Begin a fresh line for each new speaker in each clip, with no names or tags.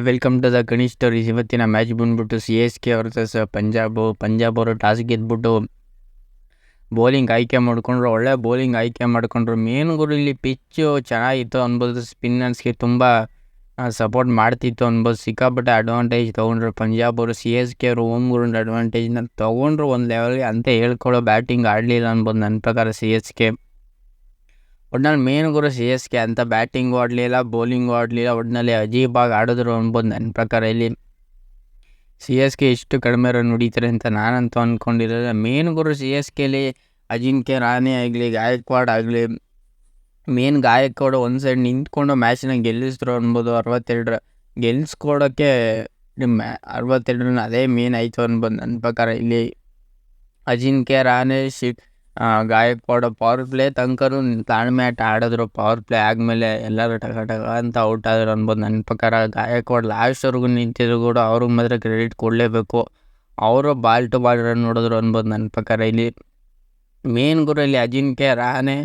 Welcome to the Ganesh stories. ಇವತ್ತಿನ match ಬಂದ್ಬಿಟ್ಟು CSK versus Punjab ಅವರು ಟಾಸ್ ಗೆದ್ಬಿಟ್ಟು ಬೌಲಿಂಗ್ ಆಯ್ಕೆ ಮಾಡಿಕೊಂಡ್ರು. ಒಳ್ಳೆ ಬೌಲಿಂಗ್ ಆಯ್ಕೆ ಮಾಡಿಕೊಂಡ್ರು. ಮೇನ್ ಗುರು ಇಲ್ಲಿ ಪಿಚ್ಚು ಚೆನ್ನಾಗಿತ್ತು ಅನ್ಬೋದು. ಸ್ಪಿನ್ನರ್ಸ್ಗೆ ತುಂಬ ಸಪೋರ್ಟ್ ಮಾಡ್ತಿತ್ತು ಅನ್ಬೋದು. ಸಿಕ್ಕಾಪಟ್ಟೆ ಅಡ್ವಾಂಟೇಜ್ ತೊಗೊಂಡ್ರು ಪಂಜಾಬ್ ಅವರು. CSK ಅವರು ಹೋಮ್ ಗ್ರೌಂಡ್ ಅಡ್ವಾಂಟೇಜ್ನ ತೊಗೊಂಡ್ರು ಒಂದು ಲೆವೆಲ್ಗೆ ಅಂತ ಹೇಳ್ಕೊಳ್ಳೋ ಬ್ಯಾಟಿಂಗ್ ಆಡಲಿಲ್ಲ ಅನ್ಬೋದು ನನ್ನ ಪ್ರಕಾರ. CSK ಒಟ್ನಲ್ಲಿ ಮೇನ್ ಗುರು CSK ಅಂತ ಬ್ಯಾಟಿಂಗು ಆಡಲಿಲ್ಲ, ಬೌಲಿಂಗು ಆಡಲಿಲ್ಲ. ಒಟ್ಟಿನಲ್ಲಿ ಅಜೀಬಾಗಿ ಆಡಿದ್ರು ಅನ್ಬೋದು ನನ್ನ ಪ್ರಕಾರ. ಇಲ್ಲಿ CSK ಇಷ್ಟು ಕಡಿಮೆ ರನ್ ಹೊಡಿತಾರೆ ಅಂತ ನಾನಂತೂ ಅಂದ್ಕೊಂಡಿರಲಿಲ್ಲ. ಮೇನ್ ಗುರು CSKಲಿ ಅಜಿಂಕ್ಯ ರಹಾನೆ ಆಗಲಿ, ಗಾಯಕ್ವಾಡ್ ಆಗಲಿ, ಮೇನ್ ಗಾಯಕ್ವಾಡ್ ಒಂದು ಸೈಡ್ ನಿಂತ್ಕೊಂಡು ಮ್ಯಾಚ್ನ ಗೆಲ್ಲಿಸಿದ್ರು ಅನ್ಬೋದು. 62 ಗೆಲ್ಲಿಸ್ಕೊಡೋಕ್ಕೆ 62 ರನ್ ಅದೇ ಮೇನ್ ಆಯಿತು ಅನ್ಬೋದು ನನ್ನ ಪ್ರಕಾರ. ಇಲ್ಲಿ ಅಜಿಂಕ್ಯ ರಹಾನೆ, ಗಾಯಕ್ವಾಡ್ ಪವರ್ ಪ್ಲೇ ತನಕನೂ ತಾಳ್ಮೆ ಆಟ ಆಡಿದ್ರು. ಪವರ್ ಪ್ಲೇ ಆದಮೇಲೆ ಎಲ್ಲರೂ ಟಕ ಅಂತ ಔಟ್ ಆದ್ರು ಅನ್ಬೋದು ನನ್ನ ಪ್ರಕಾರ. ಗಾಯಕ್ವಾಡ್ ಲಾಸ್ಟ್ವರೆಗೂ ನಿಂತಿದ್ರು ಕೂಡ ಅವ್ರಿಗೆ ಮಾತ್ರ ಕ್ರೆಡಿಟ್ ಕೊಡಲೇಬೇಕು. ಅವರು ಬಾಲ್ ಟು ಬಾಲ್ ರನ್ ಹೊಡೆದ್ರು ಅನ್ಬೋದು ನನ್ನ ಪ್ರಕಾರ. ಇಲ್ಲಿ ಮೇನ್ ಗುರು ಇಲ್ಲಿ ಅಜಿಂಕ್ಯ ರಹಾನೆ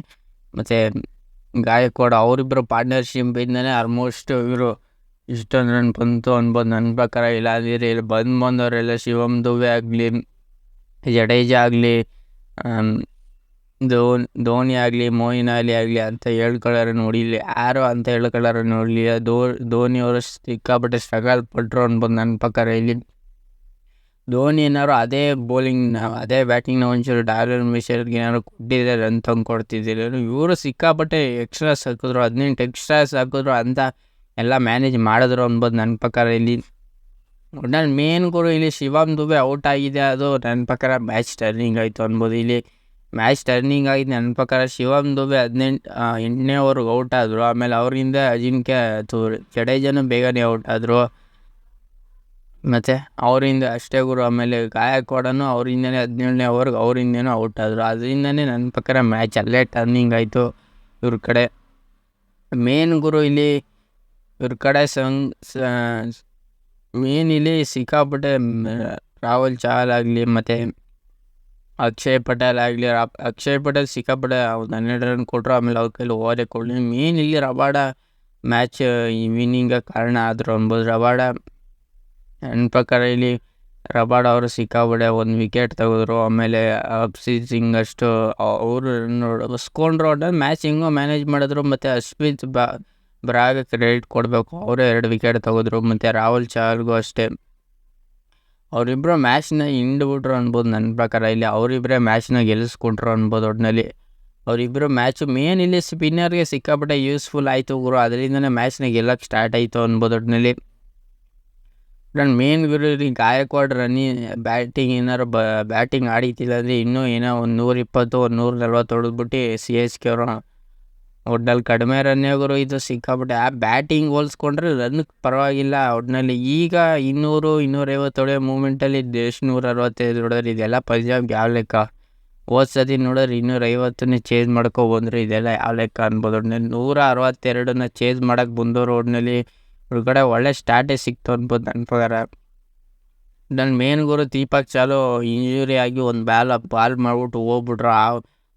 ಮತ್ತು ಗಾಯಕ್ವಾಡ್ ಅವರಿಬ್ಬರು ಪಾರ್ಟ್ನರ್ಶಿಪ್ಪಿಂದನೇ ಆಲ್ಮೋಸ್ಟ್ ಇವರು ಇಷ್ಟೊಂದು ರನ್ ಬಂತು ಅನ್ಬೋದು ನನ್ನ ಪ್ರಕಾರ. ಇಲ್ಲಾಂದರೆ ಇಲ್ಲಿ ಬಂದವರೆಲ್ಲ ಶಿವಮ್ ದುಬೆ ಆಗಲಿ, ಜಡೇಜಾ ಆಗಲಿ, ಧೋನಿ ಆಗಲಿ, ಮೊಯಿನ್ ಅಲಿ ಆಗಲಿ ಅಂತ ಹೇಳ್ಕೊಳ್ಳೋರು ನೋಡಿಲ್ಲ. ಯಾರು ಅಂತ ಹೇಳ್ಕೊಳ್ಳೋರು ನೋಡಲಿಲ್ಲ. ಧೋನಿ ಅವರು ಸಿಕ್ಕಾಪಟ್ಟೆ ಸ್ಟ್ರಗಲ್ ಪಟ್ಟರು ಅನ್ಬೋದು ನನ್ನ ಪ್ರಕಾರ. ಇಲ್ಲಿ ಧೋನಿ ಏನಾದ್ರು ಅದೇ ಅದೇ ಬ್ಯಾಟಿಂಗ್ನ ಒಂಚೂರು ಡಾರ್ವಿನ್ ಮಿಚೆಲ್ಗೆ ಏನಾದ್ರು ಕೊಟ್ಟಿದ್ರೆ ರನ್ ತಂದು ಕೊಡ್ತಿದ್ದಿಲ್ಲ. ಇವರು ಸಿಕ್ಕಾಪಟ್ಟೆ ಎಕ್ಸ್ಟ್ರಾಸ್ ಹಾಕಿದ್ರು, 18 ಎಕ್ಸ್ಟ್ರಾಸ್ ಹಾಕಿದ್ರು ಅಂತ ಎಲ್ಲ ಮ್ಯಾನೇಜ್ ಮಾಡಿದ್ರು ಅನ್ಬೋದು ನನ್ನ ಪ್ರಕಾರ. ಇಲ್ಲಿ ಒಟ್ನಲ್ಲಿ ಮೇನ್ ಗುರು ಇಲ್ಲಿ ಶಿವಮ್ ದುಬೆ ಔಟ್ ಆಗಿದೆ. ಅದು ನನ್ನ ಪ್ರಕಾರ ಮ್ಯಾಚ್ ಟರ್ನಿಂಗ್ ಆಯಿತು ಅನ್ಬೋದು. ಇಲ್ಲಿ ಮ್ಯಾಚ್ ಟರ್ನಿಂಗ್ ಆಗಿದೆ ನನ್ನ ಪ್ರಕಾರ. ಶಿವಮ್ ದುಬೆ 8ನೇ ಓವರ್ಗೆ ಔಟ್ ಆದರು. ಆಮೇಲೆ ಅವರಿಂದ ಜಡೇಜಾನು ಬೇಗನೆ ಔಟ್ ಆದರು. ಮತ್ತು ಅವರಿಂದ ಅಷ್ಟೇ ಗುರು. ಆಮೇಲೆ ಗಾಯಕ್ವಾಡನು ಅವರಿಂದನೇ 17ನೇ ಓವರ್ಗೆ ಅವರಿಂದನೂ ಔಟ್ ಆದರು. ಅದರಿಂದನೇ ನನ್ನ ಪ್ರಕಾರ ಮ್ಯಾಚ್ ಅಲ್ಲೇ ಟರ್ನಿಂಗ್ ಆಯಿತು ಇವ್ರ ಕಡೆ. ಮೇನ್ ಗುರು ಇಲ್ಲಿ ಇವ್ರ ಕಡೆ ಮೇನ್ ಇಲ್ಲಿ ಸಿಕ್ಕಾಪಟ್ಟೆ ರಾಹುಲ್ ಚಹಲ್ ಆಗಲಿ ಮತ್ತು ಅಕ್ಷಯ್ ಪಟೇಲ್ ಆಗಲಿ. ಅಕ್ಷಯ್ ಪಟೇಲ್ ಸಿಕ್ಕಾಪಟ್ಟೆ 12 ರನ್ ಕೊಟ್ಟರು. ಆಮೇಲೆ ಅವ್ರ ಕೈಲಿ ಓವರೇ ಕೊಡಲಿ. ಮೇನ್ ಇಲ್ಲಿ ರಬಾಡ ಮ್ಯಾಚ್ ವಿನ್ನಿಂಗ್ ಕಾರಣ ಆದರು ಅನ್ಬೋದು. ರಬಾಡ ನನ್ನ ಪ್ರಕಾರ ಇಲ್ಲಿ ರಬಾಡ ಅವರು ಸಿಕ್ಕಾಪಟ್ಟೆ 1 ವಿಕೆಟ್ ತೆಗೆದ್ರು. ಆಮೇಲೆ ಅಪ್ಸಿತ್ ಸಿಂಗ್ ಅಷ್ಟು ಅವರು ಹೊಸ್ಕೊಂಡ್ರು. ಮ್ಯಾಚ್ ಹೆಂಗೋ ಮ್ಯಾನೇಜ್ ಮಾಡಿದ್ರು. ಮತ್ತು ಅಶ್ಮಿತ್ ಬ್ರಾಗೆ ಕ್ರೆಡಿಟ್ ಕೊಡಬೇಕು, ಅವರೇ 2 ವಿಕೆಟ್ ತೆಗೆದ್ರು. ಮತ್ತು ರಾಹುಲ್ ಚಹಲ್ಗೂ ಅಷ್ಟೇ. ಅವರಿಬ್ಬರು ಮ್ಯಾಚ್ನ ಹಿಂಡ್ಬಿಟ್ರು ಅನ್ಬೋದು ನನ್ನ ಪ್ರಕಾರ. ಇಲ್ಲಿ ಅವರಿಬ್ಬರೇ ಮ್ಯಾಚ್ನ ಗೆಲ್ಲಿಸ್ಕೊಟ್ರು ಅನ್ಬೋದು. ಒಟ್ಟಿನಲ್ಲಿ ಅವರಿಬ್ಬರು ಮ್ಯಾಚು ಮೇನ್ ಇಲ್ಲಿ ಸ್ಪಿನ್ನರ್ಗೆ ಸಿಕ್ಕಾಪಟ್ಟೆ ಯೂಸ್ಫುಲ್ ಆಯಿತು ಗುರು. ಅದರಿಂದನೇ ಮ್ಯಾಚ್ನ ಗೆಲ್ಲಕ್ಕೆ ಸ್ಟಾರ್ಟ್ ಆಯಿತು ಅನ್ಬೋದು. ಒಟ್ಟಿನಲ್ಲಿ ನನ್ನ ಮೇನ್ ಗುರು ಗಾಯಕ್ವಾಡ್ ಬ್ಯಾಟಿಂಗ್ ಏನಾರು ಬ್ಯಾಟಿಂಗ್ ಆಡಿತಿಲ್ಲ ಅಂದರೆ ಇನ್ನೂ ಏನೋ ಒಂದು 120 140 ಹೊಡೆದ್ಬಿಟ್ಟು CSK ಅವರು ಒಟ್ನಲ್ಲಿ ಕಡಿಮೆ ರನ್ನೇ ಗುರು. ಇದು ಸಿಕ್ಕಾಪಟ್ಟೆ ಬ್ಯಾಟಿಂಗ್ ಹೋಲಿಸ್ಕೊಂಡ್ರೆ ರನ್ ಪರವಾಗಿಲ್ಲ. ಒಟ್ಟಿನಲ್ಲಿ ಈಗ 200 250 ಹೊಡೆಯೋ ಮೂಮೆಂಟಲ್ಲಿ 165 ಹೊಡೆದ್ರೆ ಇದೆಲ್ಲ ಪಂಜಾಬ್ಗೆ ಯಾವ ಲೆಕ್ಕ? ಹೋದ ಸತಿ ನೋಡಿದ್ರೆ 250ನೇ ಚೇಂಜ್ ಮಾಡ್ಕೊಬಂದ್ರೆ ಇದೆಲ್ಲ ಯಾವ ಲೆಕ್ಕ ಅನ್ಬೋದು. ಒಟ್ಟಿನಲ್ಲಿ 162ನ ಚೇಂಜ್ ಮಾಡೋಕ್ಕೆ ಬಂದವರು. ಒಟ್ಟಿನಲ್ಲಿ ಹೊರಗಡೆ ಒಳ್ಳೆ ಸ್ಟಾರ್ಟೇ ಸಿಕ್ತು ಅನ್ಬೋದು ನನ್ನ ಪ್ರಕಾರ. ನನ್ನ ಮೇನ್ ಗುರು ದೀಪಕ್ ಚಾಲು ಇಂಜುರಿ ಆಗಿ ಒಂದು ಬಾಲ್ ಮಾಡಿಬಿಟ್ಟು ಹೋಗ್ಬಿಟ್ರು.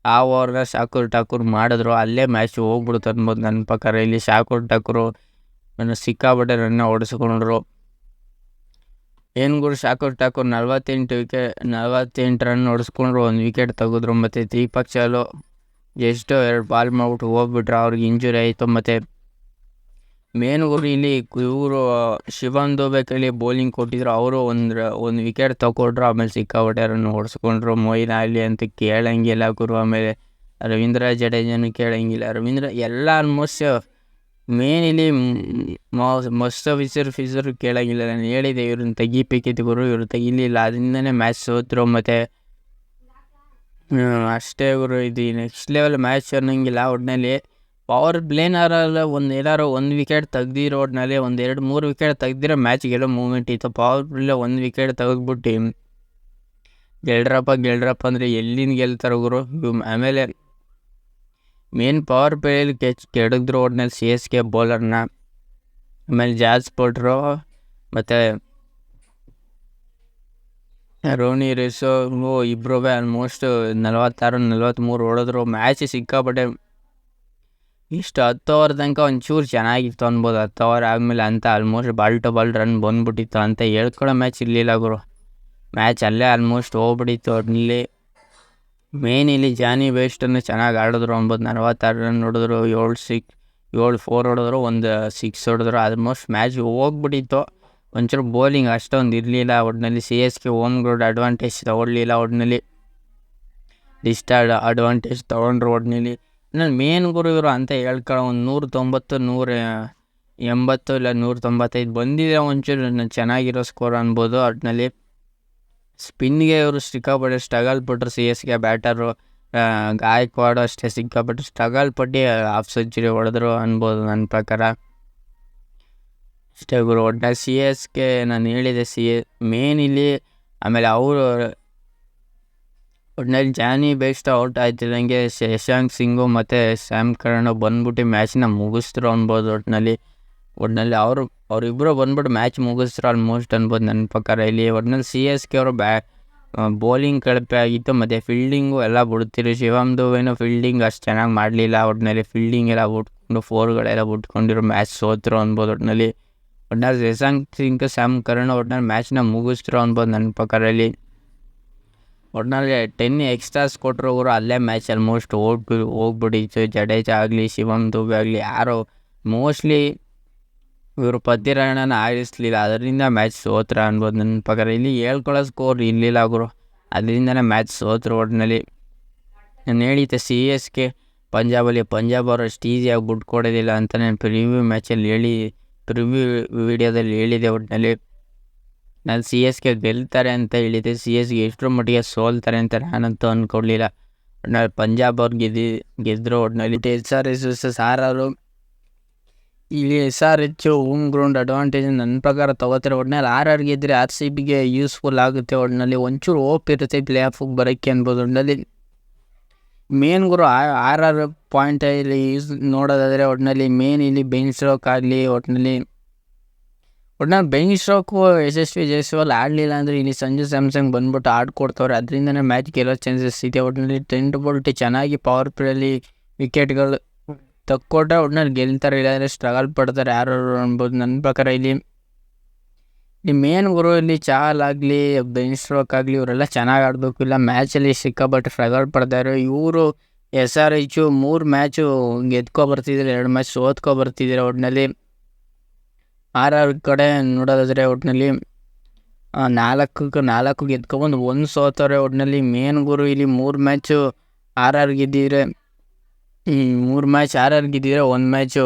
ಆ ಓವರ್ನ ಶಾಕುರ್ ಠಾಕೂರ್ ಮಾಡಿದ್ರು. ಅಲ್ಲೇ ಮ್ಯಾಚ್ ಹೋಗ್ಬಿಡ್ತು ಅನ್ಬೋದು ನನ್ನ ಪ್ರಕಾರ. ಇಲ್ಲಿ ಶಾಕುರ್ ಠಾಕೂರು ಸಿಕ್ಕಾಪಟ್ಟೆ ರನ್ನ ಹೊಡೆಸ್ಕೊಂಡ್ರು. ಏನು ಗುರು ಶಾಕುರ್ ಠಾಕೂರ್ 48 ರನ್ ಹೊಡೆಸ್ಕೊಂಡ್ರು, 1 ವಿಕೆಟ್ ತೆಗೆದ್ರು. ಮತ್ತು ದೀಪಕ್ ಚಾಲು ಎಷ್ಟೋ 2 ಬಾಲ್ ಮಾಡಿಬಿಟ್ಟು ಹೋಗ್ಬಿಟ್ರು. ಅವ್ರಿಗೆ ಇಂಜುರಿ ಆಯಿತು. ಮತ್ತು ಮೇನ್ ಗುರು ಇಲ್ಲಿ ಇವರು ಶಿವಮ್ ದುಬೆ ಕೈಲಿ ಬೌಲಿಂಗ್ ಕೊಟ್ಟಿದ್ರು. ಅವರು ಒಂದು ವಿಕೆಟ್ ತಗೊಂಡ್ರು. ಆಮೇಲೆ ಸಿಕ್ಕಾಪಟ್ಟೆ ರನ್ ಹೊಡೆಸ್ಕೊಂಡ್ರು. ಮೊಯಿನ್ ಅಲಿ ಅಂತ ಕೇಳಂಗಿಲ್ಲ ಗುರು. ಆಮೇಲೆ ರವೀಂದ್ರ ಜಡೇಜಾನು ಕೇಳಂಗಿಲ್ಲ. ಎಲ್ಲ ಆಲ್ಮೋಸ್ಟ್ ಮೇನ್ ಇಲ್ಲಿ ಫಿಸರ್ ಕೇಳಂಗಿಲ್ಲ. ನಾನು ಹೇಳಿದೆ ಇವ್ರನ್ನ ತೆಗಿಬೇಕಿತ್ತು ಗುರು, ಇವ್ರು ತೆಗಿಲಿಲ್ಲ. ಅದರಿಂದನೇ ಮ್ಯಾಚ್ ಸೋತರು. ಮತ್ತು ಅಷ್ಟೇ ಗುರು. ಇದು ನೆಕ್ಸ್ಟ್ ಲೆವೆಲ್ ಮ್ಯಾಚ್ ಅನ್ನೋಂಗಿಲ್ಲ. ಒಟ್ಟಿನಲ್ಲಿ ಪವರ್ ಪ್ಲೇನಾರಲ್ಲ ಏನಾರು 1 ವಿಕೆಟ್ ತೆಗ್ದಿರೋ. ಒಟ್ಟಿನಲ್ಲಿ 2-3 ವಿಕೆಟ್ ತೆಗ್ದಿರೋ ಮ್ಯಾಚ್ ಗೆಲ್ಲೋ ಮೂಮೆಂಟ್ ಇತ್ತು. ಪವರ್ ಪ್ಲೇ 1 ವಿಕೆಟ್ ತೆಗೆದ್ಬಿಟ್ಟು ಗೆಲ್ರಪ್ಪ ಅಂದರೆ ಎಲ್ಲಿಂದ ಗೆಲ್ತಾರೆ ಗುರು? ಆಮೇಲೆ ಮೇನ್ ಪವರ್ ಪ್ಲೇಲಿ ಕೆಡಗಿದ್ರು ಒಟ್ಟಿನಲ್ಲಿ CSK ಬೌಲರ್ನ. ಆಮೇಲೆ ಜಾಸ್ ಪಟ್ರು ಮತ್ತು ರೋನಿ ರೆಸೋ ಇಬ್ಬರೂ ಆಲ್ಮೋಸ್ಟ್ 46-43 ಹೊಡೆದ್ರು. ಮ್ಯಾಚ್ ಸಿಕ್ಕಾಪಟ್ಟೆ ಇಷ್ಟು 10 ಓವರ್ ತನಕ ಒಂಚೂರು ಚೆನ್ನಾಗಿತ್ತು ಅನ್ಬೋದು. 10 ಓವರ್ ಆದಮೇಲೆ ಅಂತ almost ball to ball run ಬಂದ್ಬಿಟ್ಟಿತ್ತು ಅಂತ ಹೇಳ್ಕೊಳ್ಳೋ ಮ್ಯಾಚ್ ಇರಲಿಲ್ಲ ಗುರು. ಮ್ಯಾಚ್ ಅಲ್ಲೇ ಆಲ್ಮೋಸ್ಟ್ ಹೋಗ್ಬಿಟ್ಟಿತ್ತು. ಒಟ್ನಲ್ಲಿ ಮೇನ್ ಇಲ್ಲಿ ಜಾನಿ ಬೇಸ್ಟನ್ನು ಚೆನ್ನಾಗಿ ಆಡಿದ್ರು ಅನ್ಬೋದು. 46 ರನ್ ಹೊಡೆದ್ರು, 7 4 ಹೊಡೆದ್ರು, ಒಂದು 6 ಹೊಡೆದ್ರು. ಆಲ್ಮೋಸ್ಟ್ ಮ್ಯಾಚ್ ಹೋಗ್ಬಿಟ್ಟಿತ್ತು. ಒಂಚೂರು ಬೌಲಿಂಗ್ ಅಷ್ಟೊಂದು ಇರಲಿಲ್ಲ. ಒಟ್ಟಿನಲ್ಲಿ CSK ಹೋಮ್ ಗ್ರೌಂಡ್ ಅಡ್ವಾಂಟೇಜ್ ತೊಗೊಳ್ಲಿಲ್ಲ. ಒಟ್ಟಿನಲ್ಲಿ ಅಡ್ವಾಂಟೇಜ್ ತೊಗೊಂಡ್ರು. ಒಟ್ಟಿನಲ್ಲಿ ನಾನು ಮೇನ್ ಗುರು ಇವರು ಅಂತ ಹೇಳ್ಕೊಳ್ಳೋ ಒಂದು 190 180 ಇಲ್ಲ 195 ಬಂದಿದೆ ಒಂಚೂರು ಚೆನ್ನಾಗಿರೋ ಸ್ಕೋರ್ ಅನ್ಬೋದು. ಒಟ್ಟಿನಲ್ಲಿ ಸ್ಪಿನ್ಗೆ ಇವರು ಸಿಕ್ಕಾಪಟ್ಟೆ ಸ್ಟ್ರಗಲ್ ಪಟ್ಟರು. CSK ಬ್ಯಾಟರು ಗಾಯಕ್ವಾಡ್ ಅಷ್ಟೇ ಸಿಕ್ಕಾಪಟ್ಟೆ ಸ್ಟ್ರಗಲ್ ಪಟ್ಟು ಹಾಫ್ ಸೆಂಚುರಿ ಹೊಡೆದ್ರು ಅನ್ಬೋದು ನನ್ನ ಪ್ರಕಾರ. ಅಷ್ಟೇ ಗುರು. ಒಟ್ಟಿನಲ್ಲಿ CSK ನಾನು ಹೇಳಿದೆ ಮೇನ್ ಇಲ್ಲಿ. ಆಮೇಲೆ ಅವರು ಒಟ್ಟಿನಲ್ಲಿ ಜಾನಿ ಬೇಸ್ಟ್ ಔಟ್ ಆಯ್ತಿದ್ದಂಗೆ ಶಶಾಂಕ್ ಸಿಂಗು ಮತ್ತು ಸ್ಯಾಮ್ ಕರ್ನ್ ಬಂದ್ಬಿಟ್ಟು ಮ್ಯಾಚ್ನ ಮುಗಿಸ್ತರು ಅನ್ಬೋದು. ಒಟ್ಟಿನಲ್ಲಿ ಅವರಿಬ್ಬರು ಬಂದ್ಬಿಟ್ಟು ಮ್ಯಾಚ್ ಮುಗಿಸ್ತರು ಆಲ್ಮೋಸ್ಟ್ ಅನ್ಬೋದು ನನ್ನ ಪ್ರಕಾರ ಇಲ್ಲಿ. ಒಟ್ಟಿನಲ್ಲಿ CSK ಅವರು ಬೌಲಿಂಗ್ ಕಳಪೆ ಆಗಿತ್ತು ಮತ್ತು ಫೀಲ್ಡಿಂಗು ಎಲ್ಲ ಬಿಡ್ತಿರು. ಶಿವಮ್ ದುಬೆನೂ ಫೀಲ್ಡಿಂಗ್ ಅಷ್ಟು ಚೆನ್ನಾಗಿ ಮಾಡಲಿಲ್ಲ. ಒಟ್ಟಿನಲ್ಲಿ ಫೀಲ್ಡಿಂಗ್ ಎಲ್ಲ ಬಿಟ್ಕೊಂಡು 4ಗಳೆಲ್ಲ ಬಿಟ್ಕೊಂಡಿರೋ ಮ್ಯಾಚ್ ಸೋತರು ಅನ್ಬೋದು. ಒಟ್ಟಿನಲ್ಲಿ ಶಶಾಂಕ್ ಸಿಂಗ್ ಸ್ಯಾಮ್ ಕರ್ನ್ ಒಟ್ಟಿನಲ್ಲಿ ಮ್ಯಾಚ್ನ ಮುಗಿಸ್ತರು ಅನ್ಬೋದು ನನ್ನ ಪ್ರಕಾರ ಇಲ್ಲಿ. ಒಟ್ಟಿನಲ್ಲಿ 10 ಎಕ್ಸ್ಟ್ರಾಸ್ ಕೊಟ್ಟರು ಅವರು. ಅಲ್ಲೇ ಮ್ಯಾಚ್ ಆಲ್ಮೋಸ್ಟ್ ಹೋಗ್ಬಿಟ್ಟಿತ್ತು. ಜಡೇಜಾ ಆಗಲಿ ಶಿವಮ್ ದುಬೆ ಆಗಲಿ ಯಾರು ಮೋಸ್ಟ್ಲಿ ಇವರು ಪತಿರಾಯಣನ ಆಡಿಸ್ಲಿಲ್ಲ. ಅದರಿಂದ ಮ್ಯಾಚ್ ಸೋತ್ರ ಅನ್ಬೋದು ನನ್ನ ಪ್ರಕಾರ ಇಲ್ಲಿ. ಹೇಳ್ಕೊಳ್ಳೋ ಸ್ಕೋರ್ ಇರಲಿಲ್ಲ ಗುರು, ಅದರಿಂದನೇ ಮ್ಯಾಚ್ ಸೋತರು. ಒಟ್ಟಿನಲ್ಲಿ ನಾನು ಹೇಳಿದ್ದೆ CSK ಪಂಜಾಬ್ ಅವರು ಅಷ್ಟು ಈಸಿಯಾಗಿ ಬಿಟ್ಕೊಡೋದಿಲ್ಲ ಅಂತ ನಾನು ಪ್ರಿವ್ಯೂ ವಿಡಿಯೋದಲ್ಲಿ ಹೇಳಿದೆ. ಒಟ್ಟಿನಲ್ಲಿ ನಾನು CSK ಗೆಲ್ತಾರೆ ಅಂತ ಹೇಳಿದ್ದೆ. CSK ಎಷ್ಟರ ಮಟ್ಟಿಗೆ ಸೋಲ್ತಾರೆ ಅಂತ ನಾನಂತೂ ಅಂದ್ಕೊಡ್ಲಿಲ್ಲ. ಒಟ್ಟಿನಲ್ಲಿ ಪಂಜಾಬ್ ಅವ್ರು ಗೆದ್ದರು. ಒಟ್ಟಿನಲ್ಲಿ SRH ಅವರು ಇಲ್ಲಿ SRH ಹೋಮ್ ಗ್ರೌಂಡ್ ಅಡ್ವಾಂಟೇಜ್ ನನ್ನ ಪ್ರಕಾರ ತೊಗೋತಾರೆ. ಒಟ್ಟಿನಲ್ಲಿ RR ಗೆದ್ದರೆ RCBಗೆ ಯೂಸ್ಫುಲ್ ಆಗುತ್ತೆ. ಒಟ್ಟಿನಲ್ಲಿ ಒಂಚೂರು ಹೋಪ್ ಇರುತ್ತೆ ಪ್ಲೇ ಆಫಿಗೆ ಬರೋಕ್ಕೆ ಅನ್ಬೋದು. ಒಟ್ಟಿನಲ್ಲಿ ಮೇನ್ ಗುರು RR ಪಾಯಿಂಟ್ ಇಲ್ಲಿ ನೋಡೋದಾದರೆ ಒಟ್ಟಿನಲ್ಲಿ ಮೇನ್ ಇಲ್ಲಿ ಬೆನ್ ಸ್ಟ್ರೋಕ್ ಆಗಲಿ, ಒಟ್ಟಿನಲ್ಲಿ ಬೆನ್ ಸ್ಟ್ರೋಕು ಯಶಸ್ವಿ ಜೈಸ್ವಾಲ್ ಆಡಲಿಲ್ಲ ಅಂದರೆ ಇಲ್ಲಿ ಸಂಜು ಸ್ಯಾಮ್ಸಂಗ್ ಬಂದ್ಬಿಟ್ಟು ಆಡ್ಕೊಡ್ತವ್ರೆ. ಅದರಿಂದನೇ ಮ್ಯಾಚ್ ಗೆಲ್ಲೋ ಚಾನ್ಸಸ್ ಇದೆ. ಒಟ್ಟಿನಲ್ಲಿ ಟ್ರೆಂಟ್ ಬೋಲ್ಟ್ ಚೆನ್ನಾಗಿ ಪವರ್ ಪ್ಲೇಯಲ್ಲಿ ವಿಕೆಟ್ಗಳು ತಕ್ಕೊಟ್ರೆ ಒಟ್ಟಿನಲ್ಲಿ ಗೆಲ್ತಾರೆ, ಇಲ್ಲಾಂದರೆ ಸ್ಟ್ರಗಲ್ ಪಡ್ತಾರೆ ಯಾರು ಅನ್ಬೋದು ನನ್ನ ಪ್ರಕಾರ ಇಲ್ಲಿ. ಮೇನ್ ಗುರು ಇಲ್ಲಿ ಚಾಹಲ್ ಆಗಲಿ ಬೆನ್ ಸ್ಟ್ರೋಕ್ ಆಗಲಿ ಇವರೆಲ್ಲ ಚೆನ್ನಾಗಿ ಆಡಬೇಕು. ಇಲ್ಲ ಮ್ಯಾಚಲ್ಲಿ ಸಿಕ್ಕಾಪಟ್ಟೆ ಸ್ಟ್ರಗಲ್ ಪಡ್ತಾರೆ ಇವರು. SRH 3 ಮ್ಯಾಚು ಗೆದ್ಕೊಬರ್ತಿದ್ದಾರೆ, 2 ಮ್ಯಾಚ್ ಸೋತ್ಕೊಬರ್ತಿದ್ದಾರೆ. ಒಟ್ಟಿನಲ್ಲಿ RR ಕಡೆ ನೋಡೋದಾದರೆ ಒಟ್ಟಿನಲ್ಲಿ 4 ಗೆದ್ಕೊಬಂದು 1 ಸೋತವ್ರೆ. ಒಟ್ಟಿನಲ್ಲಿ ಮೇನ್ ಗುರು ಇಲ್ಲಿ 3 ಮ್ಯಾಚು RR ಗೆದ್ದಿದ್ರೆ 1 ಮ್ಯಾಚು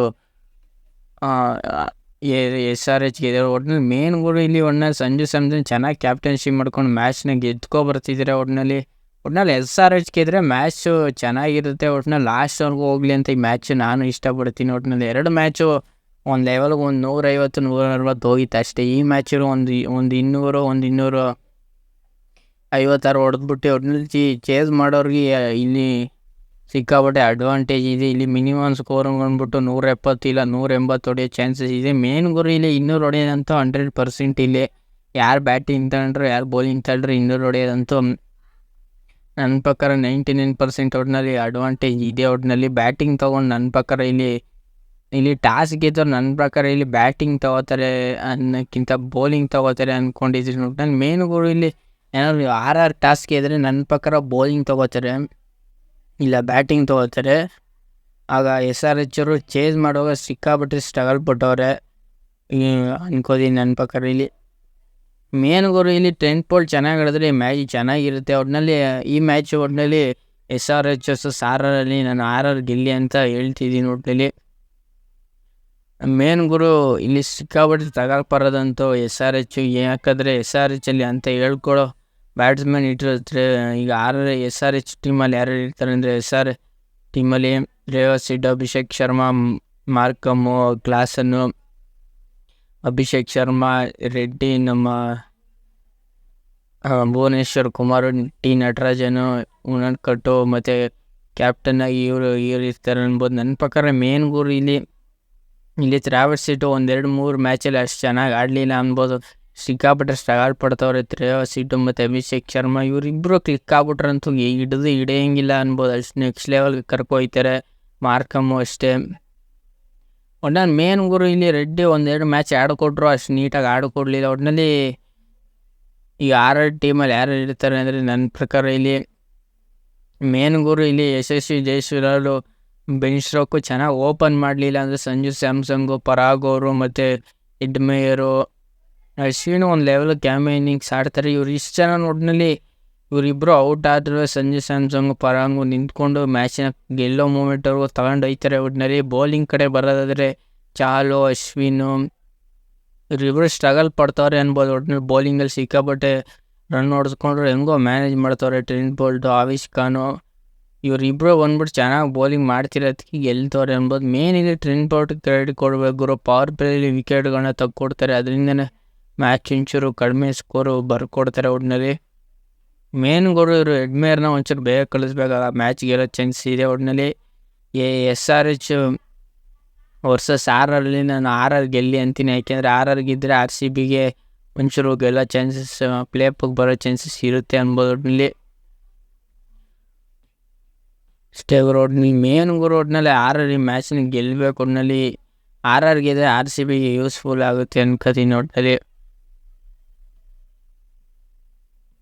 SRH ಗೆದ್ದರು. ಒಟ್ಟಿನಲ್ಲಿ ಮೇನ್ ಗುರು ಇಲ್ಲಿ ಒಟ್ಟಿನಲ್ಲಿ ಸಂಜು ಸ್ಯಾಮ್ಸನ್ ಚೆನ್ನಾಗಿ ಕ್ಯಾಪ್ಟನ್ಶಿಪ್ ಮಾಡ್ಕೊಂಡು ಮ್ಯಾಚ್ನ ಗೆದ್ಕೊಬರ್ತಿದ್ದಾರೆ. ಒಟ್ಟಿನಲ್ಲಿ SRH ಗೆದ್ರೆ ಮ್ಯಾಚು ಚೆನ್ನಾಗಿರುತ್ತೆ. ಒಟ್ಟಿನಲ್ಲಿ ಲಾಸ್ಟ್ವರೆಗೂ ಹೋಗಲಿ ಅಂತ ಈ ಮ್ಯಾಚ್ ನಾನು ಇಷ್ಟಪಡ್ತೀನಿ. ಒಟ್ಟಿನಲ್ಲಿ 2 ಮ್ಯಾಚು ಒಂದು ಲೆವೆಲ್ಗೆ 150 160 ಹೋಗಿತ್ತು ಅಷ್ಟೇ. ಈ ಮ್ಯಾಚರು ಒಂದು 200 156 ಹೊಡೆದ್ಬಿಟ್ಟು ಒಟ್ಟಿನಲ್ಲಿ ಚೇಸ್ ಮಾಡೋರಿಗೆ ಇಲ್ಲಿ ಸಿಕ್ಕಾಪಟ್ಟೆ ಅಡ್ವಾಂಟೇಜ್ ಇದೆ. ಇಲ್ಲಿ ಮಿನಿಮಮ್ ಸ್ಕೋರ್ ಬಂದ್ಬಿಟ್ಟು 170 ಇಲ್ಲ 180 ಹೊಡೆಯೋ ಚಾನ್ಸಸ್ ಇದೆ. ಮೇನ್ ಗುರು ಇಲ್ಲಿ 200 ಹೊಡೆಯೋದಂತೂ 100% ಇಲ್ಲಿ. ಯಾರು ಬ್ಯಾಟಿಂಗ್ ತಗೊಂಡ್ರು ಯಾರು ಬೌಲಿಂಗ್ ತಗೊಂಡ್ರು 200 ಹೊಡೆಯೋದಂತೂ ನನ್ನ ಪ್ರಕಾರ 99% ಒಟ್ಟಿನಲ್ಲಿ ಅಡ್ವಾಂಟೇಜ್ ಇದೆ. ಒಟ್ಟಿನಲ್ಲಿ ಬ್ಯಾಟಿಂಗ್ ತೊಗೊಂಡು ನನ್ನ ಪ್ರಕಾರ ಇಲ್ಲಿ ಟಾಸ್ ಗೆದ್ದವ್ರು ನನ್ನ ಪ್ರಕಾರ ಇಲ್ಲಿ ಬ್ಯಾಟಿಂಗ್ ತೊಗೋತಾರೆ ಅನ್ನೋಕ್ಕಿಂತ ಬೌಲಿಂಗ್ ತೊಗೋತಾರೆ ಅಂದ್ಕೊಂಡಿದ್ದೀನಿ. ಒಟ್ಟಿನಲ್ಲಿ ಮೇನ್ ಗುರು ಇಲ್ಲಿ ಏನಾದ್ರು RR ಟಾಸ್ ಗೆದ್ರೆ ನನ್ನ ಪ್ರಕಾರ ಬೌಲಿಂಗ್ ತೊಗೋತಾರೆ ಇಲ್ಲ ಬ್ಯಾಟಿಂಗ್ ತೊಗೋತಾರೆ. ಆಗ SRH ಅವರು ಚೇಸ್ ಮಾಡುವಾಗ ಸಿಕ್ಕಾಪಟ್ಟೆ ಸ್ಟ್ರಗಲ್ ಪಟ್ಟವ್ರೆ ಅನ್ಕೋತೀನಿ ನನ್ನ ಪ್ರಕಾರ ಇಲ್ಲಿ. ಮೇನ್ ಗುರು ಇಲ್ಲಿ ಟ್ರೆಂಟ್ ಬೋಲ್ಟ್ ಚೆನ್ನಾಗಿ ಆಡಿದ್ರೆ ಈ ಮ್ಯಾಚ್ ಚೆನ್ನಾಗಿರುತ್ತೆ. ಒಟ್ಟಿನಲ್ಲಿ ಈ ಮ್ಯಾಚ್ ಒಟ್ಟಿನಲ್ಲಿ SRH ವರ್ಸಸ್ RR ಅಲ್ಲಿ ನಾನು RR ಗೆಲ್ಲಿ ಅಂತ ಹೇಳ್ತಿದ್ದೀನಿ. ಒಟ್ಟಿನಲ್ಲಿ ಮೇನ್ ಗುರು ಇಲ್ಲಿ ಸಿಕ್ಕಾಪಟ್ಟೆ ತಗೊಳ್ಬರೋದಂತೂ SRH. ಯಾಕಂದರೆ SRH ಅಲ್ಲಿ ಅಂತ ಹೇಳ್ಕೊಡೋ ಬ್ಯಾಟ್ಸ್ಮನ್ ಇಟ್ಟಿರ್ತಾರೆ. ಈಗ SRH ಟೀಮಲ್ಲಿ ಯಾರು ಇರ್ತಾರೆ ಅಂದರೆ SR ಟೀಮಲ್ಲಿ ರೇವಸಿಡ್, ಅಭಿಷೇಕ್ ಶರ್ಮಾ, ಮಾರ್ಕಮ್ಮು, ಕ್ಲಾಸನ್ನು, ಅಭಿಷೇಕ್ ಶರ್ಮಾ, ರೆಡ್ಡಿ, ನಮ್ಮ ಭುವನೇಶ್ವರ್ ಕುಮಾರ್, ನಟರಾಜನು, ಉಣಕಟ್ಟು ಮತ್ತು ಕ್ಯಾಪ್ಟನ್ನಾಗಿ ಇವರು ಇರ್ತಾರೆ ಅನ್ಬೋದು ನನ್ನ ಪ್ರಕಾರ. ಮೇನ್ ಗುರು ಇಲ್ಲಿ ತ್ರಾವರ್ಸಿಟ್ಟು 1-2-3 ಮ್ಯಾಚಲ್ಲಿ ಅಷ್ಟು ಚೆನ್ನಾಗಿ ಆಡಲಿಲ್ಲ ಅನ್ಬೋದು. ಸಿಕ್ಕಾಪಟ್ಟೆ ಸ್ಟ್ರಗಲ್ ಪಡ್ತವ್ರೆ ತ್ರಾವರ್ಸಿಟ್ಟು ಮತ್ತು ಅಭಿಷೇಕ್ ಶರ್ಮಾ. ಇವರಿಬ್ಬರು ಕ್ಲಿಕ್ ಆಗ್ಬಿಟ್ರಂತೂ ಹಿಡಿಯಂಗಿಲ್ಲ ಅನ್ಬೋದು. ಅಷ್ಟು ನೆಕ್ಸ್ಟ್ ಲೆವೆಲ್ಗೆ ಕರ್ಕೊಯ್ತಾರೆ. ಮಾರ್ಕಮ್ಮು ಅಷ್ಟೇ. ಒಟ್ನಲ್ಲಿ ಮೇನ್ ಗುರು ಇಲ್ಲಿ ರೆಡ್ಡಿ ಒಂದೆರಡು ಮ್ಯಾಚ್ ಆಡಿಕೊಟ್ರು, ಅಷ್ಟು ನೀಟಾಗಿ ಆಡಿಕೊಡ್ಲಿಲ್ಲ. ಒಟ್ಟಿನಲ್ಲಿ ಈಗ 6 ಟೀಮಲ್ಲಿ ಯಾರು ಇರ್ತಾರೆ ಅಂದರೆ ನನ್ನ ಪ್ರಕಾರ ಇಲ್ಲಿ ಮೇನ್ ಗುರು ಇಲ್ಲಿ ಯಶಸ್ವಿ ಜೈಸ್ವಾಲ್ ಬೆಂಚ್ ಸ್ಟ್ರೋಕು ಚೆನ್ನಾಗಿ ಓಪನ್ ಮಾಡಲಿಲ್ಲ ಅಂದರೆ ಸಂಜು ಸ್ಯಾಮ್ಸಂಗು, ಪರಾಗ್ ಅವರು ಮತ್ತು ಎಡ್ಮೇಯರು, ಅಶ್ವಿನ್ ಒಂದು ಲೆವೆಲ್ ಕ್ಯಾಮೆ ಇನ್ನಿಂಗ್ಸ್ ಆಡ್ತಾರೆ. ಇವ್ರು ಇಷ್ಟು ಜನ ಒಟ್ಟಿನಲ್ಲಿ ಇವರಿಬ್ಬರು ಔಟ್ ಆದರೂ ಸಂಜು ಸ್ಯಾಮ್ಸಂಗು, ಪರಾಗು ನಿಂತ್ಕೊಂಡು ಮ್ಯಾಚಿನ ಗೆಲ್ಲೋ ಮೂಮೆಂಟ್ವರೆಗೂ ತಗೊಂಡು ಹೋಗ್ತಾರೆ. ಒಟ್ಟಿನಲ್ಲಿ ಬೌಲಿಂಗ್ ಕಡೆ ಬರೋದಾದರೆ ಚಾಲು, ಅಶ್ವಿನು ಇವರಿಬ್ಬರು ಸ್ಟ್ರಗಲ್ ಪಡ್ತವ್ರೆ ಅನ್ಬೋದು. ಒಟ್ಟಿನಲ್ಲಿ ಬೌಲಿಂಗಲ್ಲಿ ಸಿಕ್ಕಾಪಟ್ಟೆ ರನ್ ಹೊಡೆಸ್ಕೊಂಡ್ರು, ಹೆಂಗೋ ಮ್ಯಾನೇಜ್ ಮಾಡ್ತವ್ರೆ. ಟ್ರೆಂಟ್ ಬೋಲ್ಟು, ಆವಿಷ್ ಖಾನು ಇವರಿಬ್ಬರು ಬಂದ್ಬಿಟ್ಟು ಚೆನ್ನಾಗಿ ಬೌಲಿಂಗ್ ಮಾಡ್ತಿರೋದಕ್ಕೆ ಗೆಲ್ತವ್ರೆ ಅನ್ಬೋದು. ಮೇನ್ ಇಲ್ಲಿ ಟ್ರೆಂಟ್ ಬೋಲ್ಟ್ಗೆ ಕ್ರೆಡಿಟ್ ಕೊಡಬೇಕು ಗುರು. ಪವರ್ ಪ್ಲೇಲಿ ವಿಕೆಟ್ಗಳನ್ನ ತೆಗ್ಕೊಡ್ತಾರೆ, ಅದರಿಂದನೇ ಮ್ಯಾಚ್ ಇಂಚೂರು ಕಡಿಮೆ ಸ್ಕೋರು ಬರ್ಕೊಡ್ತಾರೆ. ಒಟ್ಟಿನಲ್ಲಿ ಮೇನ್ ಗುರು ಇವರು ಎಡ್ಮೇರ್ನ ಒಂಚೂರು ಬೇಗ ಕಳಿಸ್ಬೇಕಾಗ ಮ್ಯಾಚ್ ಗೆಲ್ಲೋ ಚಾನ್ಸ್ ಇದೆ. ಒಟ್ಟಿನಲ್ಲಿ SRH ವರ್ಸಸ್ RR ನಾನು RR ಗೆಲ್ಲಿ ಅಂತೀನಿ. ಯಾಕೆಂದರೆ RR ಗೆದ್ದರೆ RCBಗೆ ಒಂಚೂರು ಗೆಲ್ಲೋ ಚಾನ್ಸಸ್, ಪ್ಲೇ ಆಫ್ಗೆ ಬರೋ ಚಾನ್ಸಸ್ ಇರುತ್ತೆ ಅನ್ಬೋದು. ಒಟ್ಟಿನಲ್ಲಿ ಅಷ್ಟೇ ಗುರು. ಒಟ್ಟಿನಲ್ಲಿ ಮೇನ್ ಗುರು ಒಟ್ಟಿನಲ್ಲಿ RR ಈ ಮ್ಯಾಚ್ನ ಗೆಲ್ಲಬೇಕು. ಒಟ್ಟಿನಲ್ಲಿ RR ಗೆದ್ದರೆ RCBಗೆ ಯೂಸ್ಫುಲ್ ಆಗುತ್ತೆ ಅನ್ಕೋತೀನಿ.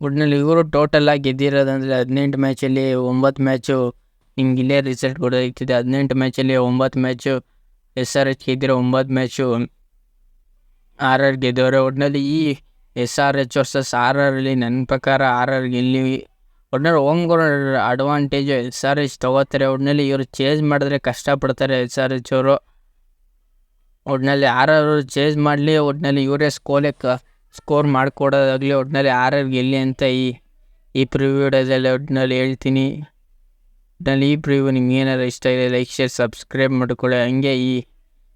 ಒಟ್ಟಿನಲ್ಲಿ ಇವರು ಟೋಟಲಾಗಿ ಗೆದ್ದಿರೋದಂದರೆ 18 ಮ್ಯಾಚಲ್ಲಿ 9 ಮ್ಯಾಚು ನಿಮ್ಗೆ ಇಲ್ಲೇ ರಿಸಲ್ಟ್ ಗೊತ್ತಾಗ್ತಿದೆ. 18 ಮ್ಯಾಚಲ್ಲಿ 9 ಮ್ಯಾಚು SRH ಗೆದ್ದಿರೋ, 9 ಮ್ಯಾಚು RR ಗೆದ್ದವ್ರೆ. ಒಟ್ಟಿನಲ್ಲಿ ಈ SRH ವರ್ಸಸ್ RR ನನ್ನ ಪ್ರಕಾರ RR ಗೆಲ್ಲಿ. ಒಟ್ಟಿನಲ್ಲಿ ಹೋಮ್ ಗ್ರೌಂಡ್ ಅಡ್ವಾಂಟೇಜು SRH ತೊಗೋತಾರೆ. ಒಟ್ಟಿನಲ್ಲಿ ಇವರು ಚೇಂಜ್ ಮಾಡಿದ್ರೆ ಕಷ್ಟಪಡ್ತಾರೆ SRH ಅವರು. ಒಟ್ಟಿನಲ್ಲಿ RR ಅವರು ಚೇಂಜ್ ಮಾಡಲಿ, ಒಟ್ಟಿನಲ್ಲಿ ಇವರೇ ಸ್ಕೋರ್ ಮಾಡಿಕೊಡೋದಾಗಲಿ, ಒಟ್ಟಿನಲ್ಲಿ RR ಗೆಲ್ಲಿ ಅಂತ ಈ ಪ್ರಿವ್ಯೂಡಲ್ಲಿ ಒಟ್ಟಿನಲ್ಲಿ ಹೇಳ್ತೀನಿ. ಒಟ್ಟಿನಲ್ಲಿ ಈ ಪ್ರಿವ್ಯೂ ನಿಮ್ಗೆ ಏನಾದ್ರು ಇಷ್ಟ ಇದೆ ಲೈಕ್, ಶೇರ್, ಸಬ್ಸ್ಕ್ರೈಬ್ ಮಾಡ್ಕೊಳ್ಳಿ. ಹಂಗೆ ಈ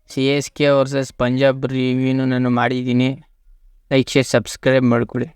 CSK ವರ್ಸಸ್ ಪಂಜಾಬ್ ರಿವ್ಯೂನು ನಾನು ಮಾಡಿದ್ದೀನಿ. ಲೈಕ್, ಶೇರ್, ಸಬ್ಸ್ಕ್ರೈಬ್ ಮಾಡ್ಕೊಳ್ಳಿ.